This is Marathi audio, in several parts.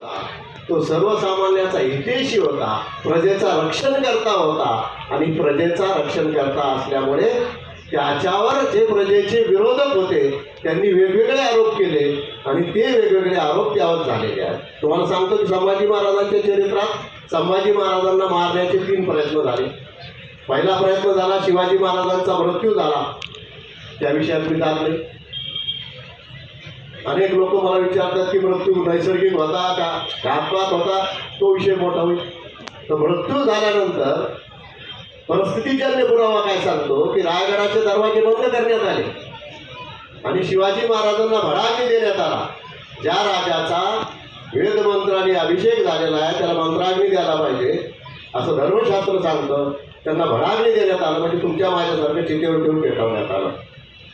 तो सर्वसामान्याचा हितेशी होता, प्रजेचा रक्षण करता होता आणि प्रजेचा रक्षण करता असल्यामुळे त्याच्यावर जे प्रजेचे विरोधक होते त्यांनी वेगवेगळे आरोप केले आणि ते वेगवेगळे आरोप त्यावर झालेले आहेत. तुम्हाला सांगतो की संभाजी महाराजांच्या चरित्रात संभाजी महाराजांना मारण्याचे 3 प्रयत्न झाले. पहिला प्रयत्न झाला, शिवाजी महाराजांचा मृत्यू झाला, त्या विषयात मी जात नाही. अनेक लोक मला विचारतात की मृत्यू नैसर्गिक होता का घातपात होता, तो विषय मोठा होईल. तर मृत्यू झाल्यानंतर परिस्थितीजन्य पुरावा काय सांगतो की रायगडाचे दरवाजे बंद करण्यात आले आणि शिवाजी महाराजांना भडाग्नी देण्यात आला. ज्या राजाचा वेदमंत्राने अभिषेक झालेला आहे त्याला मंत्राग्नी द्यायला पाहिजे असं धर्मशास्त्र सांगतं. त्यांना भडाग्नी देण्यात आलं, म्हणजे तुमच्या माझ्यासारखं चितेवर ठेवून पेटवण्यात आलं.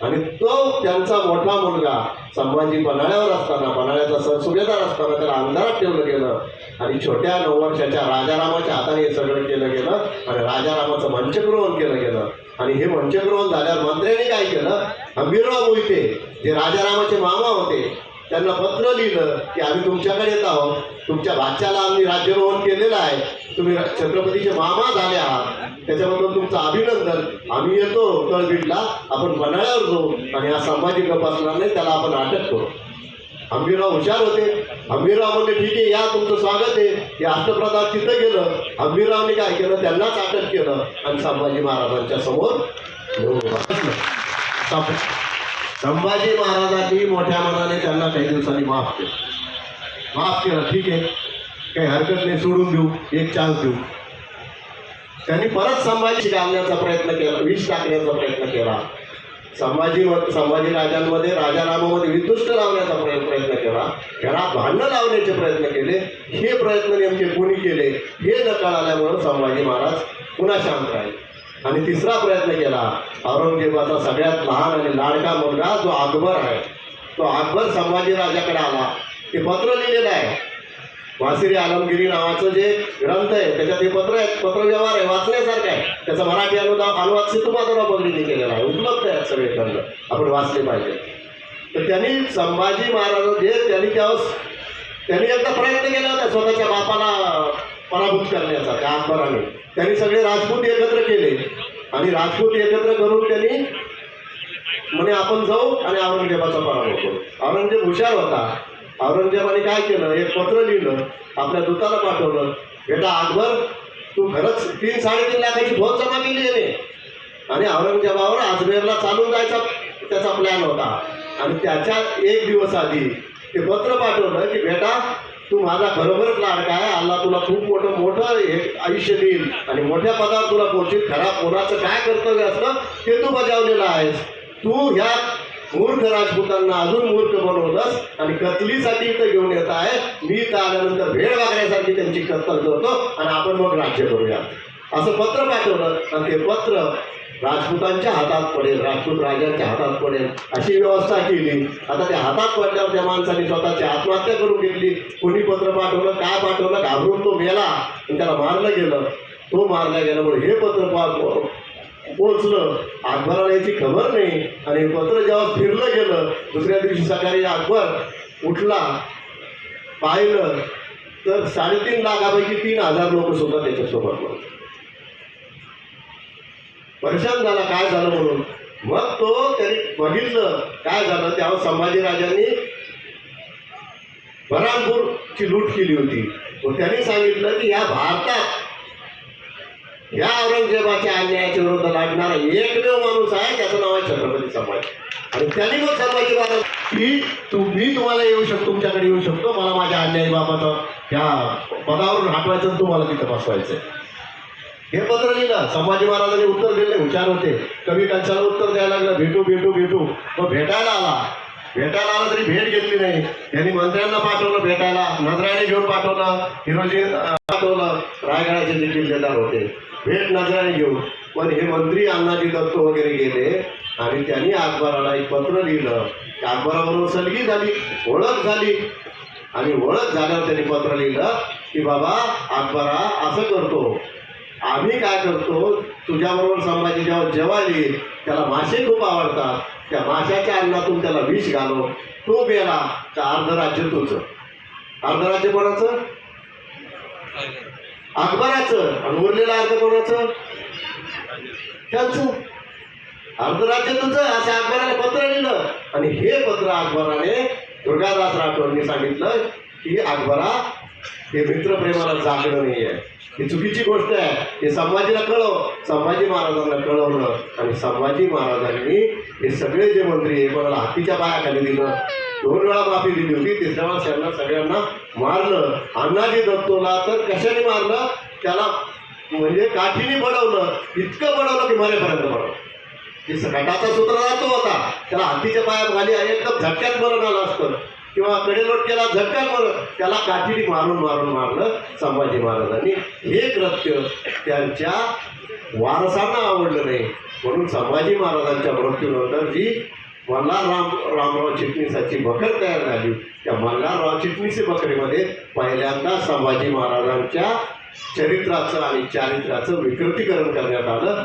आणि तो त्यांचा मोठा मुलगा संभाजी पन्हाळ्यावर असताना, पन्हाळ्याचा सरसुभेदार असताना त्याला अंधारात ठेवलं गेलं आणि छोट्या 9 वर्षाच्या राजारामाच्या हाताने हे सगळं केलं गेलं आणि राजारामाचं मंचग्रहण केलं गेलं. आणि हे मंचग्रहण झाल्यावर मंत्र्यांनी काय केलं, हंबीरराव मोहिते जे राजारामाचे मामा होते त्यांना पत्र लिहिलं की आम्ही तुमच्याकडे येत आहोत, तुमच्या भाच्याला आम्ही राज्यारोहण केलेलं आहे, तुम्ही छत्रपतीचे मामा झाले आहात, त्याच्याबद्दल तुमचं अभिनंदन, आम्ही येतो तळबीडला, आपण पन्हाळ्यावर जाऊ आणि हा संभाजी गप असणार नाही, त्याला आपण अटक करू. हंबीरराव हुशार होते. हंबीरराव म्हणले ठीक आहे या, तुमचं स्वागत आहे. हे अष्टप्रधान तिथं गेलं. हंबीररावने काय केलं, त्यांनाच अटक केलं आणि संभाजी महाराजांच्या समोर संभाजी महाराजांनी मोठ्या मनाने त्यांना काही दिवसांनी माफ केलं. ठीक आहे, काही हरकत नाही, सोडून देऊ, एक चान्स देऊ. त्यांनी परत संभाजी घालण्याचा प्रयत्न केला, विष टाकण्याचा प्रयत्न केला. संभाजी राजांमध्ये, राजारामामध्ये वितुष्ट लावण्याचा प्रयत्न केला, घरात भांडणं लावण्याचे प्रयत्न केले. हे प्रयत्न नेमके कोणी केले हे न कळाल्यामुळं संभाजी महाराज पुन्हा शांत राहिले. आणि तिसरा प्रयत्न केला, औरंगजेबाचा सगळ्यात लहान आणि लाडका मुलगा जो अकबर आहे, तो अकबर संभाजी राजाकडे आला. ते पत्र लिहिलेलं आहे, वासिरी आलमगिरी नावाचं जे ग्रंथ आहे त्याच्यात हे पत्र आहे, पत्रव्यवहार आहे, वाचण्यासारखं आहे. त्याचा मराठी अनुवाद सिद्धमाधवराव बगडीने केलेला आहे, उपलब्ध आहेत सगळे ग्रंथ, आपण वाचले पाहिजे. तर त्यांनी संभाजी महाराज जे त्यांनी एकदा प्रयत्न केला होता स्वतःच्या बापाला पराभूत करण्याचा त्या अकबराने. त्यांनी सगळे राजपूत एकत्र केले आणि राजपूत एकत्र करून त्यांनी म्हणे आपण जाऊ आणि औरंगजेबाचा पराभव करू. औरंगजेब हुशार होता. औरंगजेबाने काय केलं, एक पत्र लिहिलं, आपल्या दूताला पाठवलं, बेटा अकबर तू खरंच 3-3.5 लाखाची फौज जमा केली आहे आणि औरंगजेबावर अजमेरला चालून जायचा त्याचा प्लॅन होता. आणि त्याच्या 1 दिवस आधी ते पत्र पाठवलं की बेटा तू माझा खरोखरच लाडका आहे, अल्लाह तुला खूप मोठं आयुष्य देईल आणि मोठ्या पदावर तुला पोहोचील. कोणाचं काय कर्तव्य असतं ते तू बजावलेलं आहेस. तू ह्या मूर्ख राजपूतांना अजून मूर्ख बनवलंस आणि कत्तलीसाठी इथं घेऊन येत आहे. मी इथं आल्यानंतर भेड वागण्यासारखी त्यांची कत्तल करतो आणि आपण मग राज्य करूया असं पत्र पाठवलं. आणि ते पत्र राजपूतांच्या हातात पडेल, राजपूत राजांच्या हातात पडेल अशी व्यवस्था केली. आता त्या हातात पडल्यावर त्या माणसाने स्वतःची आत्महत्या करून घेतली. कोणी पत्र पाठवलं, काय पाठवलं, घाबरून तो मेला आणि त्याला मारलं गेलं. तो मारला गेल्यामुळे हे पत्र पोचलं अकबराला, याची खबर नाही. आणि पत्र जेव्हा फिरलं गेलं, दुसऱ्या दिवशी सकाळी अकबर उठला, पाहिलं तर 3.5 लाखापैकी 3,000 लोक सुद्धा त्याच्यासोबत होते. परेशान झाला काय झालं म्हणून. मग तो त्यांनी बघितलं काय झालं. तेव्हा संभाजी राजांनी बऱ्हाणपूरची लूट केली होती. त्यांनी सांगितलं की या भारतात या औरंगजेबाच्या अन्यायाच्या विरुद्ध लढणारा एकमेव माणूस आहे, त्याचं नाव आहे छत्रपती संभाजी. आणि त्यांनी मग संभाजी महाराज की मी तुम्हाला येऊ शकतो, तुमच्याकडे येऊ शकतो, मला माझ्या अन्यायी बाबाचं ह्या पदावरून हटवायचं, तुम्हाला तिथं बसवायचं. हे पत्र लिहिलं. संभाजी महाराजांनी उत्तर दिले, हुशार होते, कवी कंसाला उत्तर द्यायला लागलं, भेटू भेटू भेटू. मग भेटायला आला तरी भेट घेतली नाही. त्यांनी मंत्र्यांना पाठवलं भेटायला, नजराणे घेऊन पाठवलं, हिरोजी पाठवलं, रायगडाचे जे किल्लेदार होते भेट नजराने घेऊन. पण हे मंत्री अण्णाजी दत्त वगैरे गेले आणि त्यांनी अकबराला एक पत्र लिहिलं. अकबराबरोबर सलगी झाली, ओळख झाली आणि ओळख झाल्यावर त्यांनी पत्र लिहिलं की बाबा अकबरा असं करतो, आम्ही काय करतो, तुझ्याबरोबर संभाजी जेव्हा जेवायला त्याला मासे खूप आवडतात, त्या माशाच्या अन्नातून त्याला विष घालो, तो मेला तर अर्ध राज्य तुझं. अर्धराज्य कोणाचं? अकबराचं. आणि उरलेलं अर्ध कोणाचं? त्यांचं. अर्धराज्य तुझं असं अकबराला पत्र लिहिलं. आणि हे पत्र अकबराने दुर्गादास राठोडनी सांगितलं की अकबरा, हे मित्रप्रेमाला जागणं नाही आहे, ही चुकीची गोष्ट आहे, हे संभाजीला कळव. संभाजी महाराजांना कळवलं आणि संभाजी महाराजांनी हे सगळे जे मंत्री आहे कोणाला हत्तीच्या पायाखाली दिलं, 2 वेळा माफी दिली होती, 3ऱ्या वेळा त्यांना सगळ्यांना मारलं. अण्णाजी दत्तोला तर कशाने मारलं? त्याला म्हणजे काठीने बडवलं, इतकं बडवलं की मरेपर्यंत बडवलं. गटाचा सूत्रधार तो होता, त्याला हत्तीच्या पायाखाली एकदम झटक्यात मरण आलं असतं किंवा कडेलोट केला झटक्यात मरण, त्याला काठीने मारून मारून मारलं संभाजी महाराजांनी. हे कृत्य त्यांच्या वारसांना आवडलं नाही, म्हणून संभाजी महाराजांच्या मृत्यूनंतर जी रामराव चिटणीसाची बकर तयार झाली, त्या मल्हारराव चिटणीसी बकरीमध्ये पहिल्यांदा संभाजी महाराजांच्या चरित्राचं आणि चारित्र्याचं विकृतीकरण करण्यात आलं.